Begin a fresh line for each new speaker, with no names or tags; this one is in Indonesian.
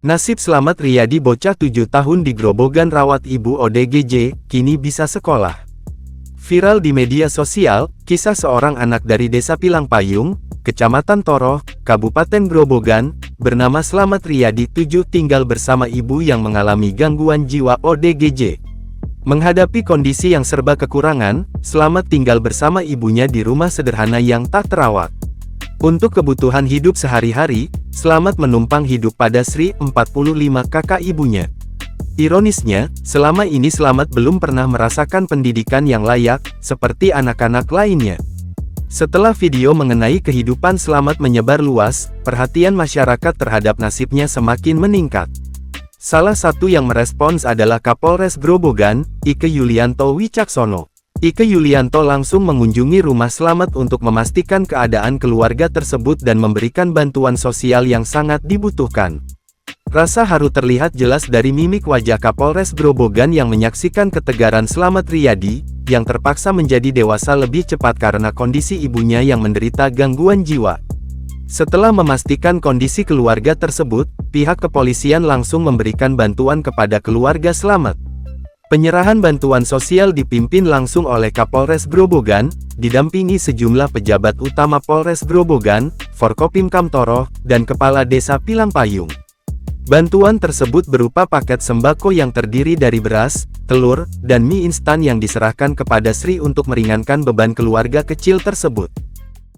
Nasib Slamet Riyadi bocah 7 tahun di Grobogan rawat ibu ODGJ, kini bisa sekolah. Viral di media sosial, kisah seorang anak dari Desa Pilangpayung, Kecamatan Toroh, Kabupaten Grobogan, bernama Slamet Riyadi 7 tinggal bersama ibu yang mengalami gangguan jiwa ODGJ. Menghadapi kondisi yang serba kekurangan, Slamet tinggal bersama ibunya di rumah sederhana yang tak terawat. Untuk kebutuhan hidup sehari-hari, Slamet menumpang hidup pada Sri, 45 kakak ibunya. Ironisnya, selama ini Slamet belum pernah merasakan pendidikan yang layak, seperti anak-anak lainnya. Setelah video mengenai kehidupan Slamet menyebar luas, perhatian masyarakat terhadap nasibnya semakin meningkat. Salah satu yang merespons adalah Kapolres Grobogan, Ike Yulianto Wicaksono. Ike Yulianto langsung mengunjungi rumah Slamet untuk memastikan keadaan keluarga tersebut dan memberikan bantuan sosial yang sangat dibutuhkan. Rasa haru terlihat jelas dari mimik wajah Kapolres Grobogan yang menyaksikan ketegaran Slamet Riyadi, yang terpaksa menjadi dewasa lebih cepat karena kondisi ibunya yang menderita gangguan jiwa. Setelah memastikan kondisi keluarga tersebut, pihak kepolisian langsung memberikan bantuan kepada keluarga Slamet. Penyerahan bantuan sosial dipimpin langsung oleh Kapolres Grobogan, didampingi sejumlah pejabat utama Polres Grobogan, Forkopimkam Toroh, dan Kepala Desa Pilangpayung. Bantuan tersebut berupa paket sembako yang terdiri dari beras, telur, dan mie instan yang diserahkan kepada Sri untuk meringankan beban keluarga kecil tersebut.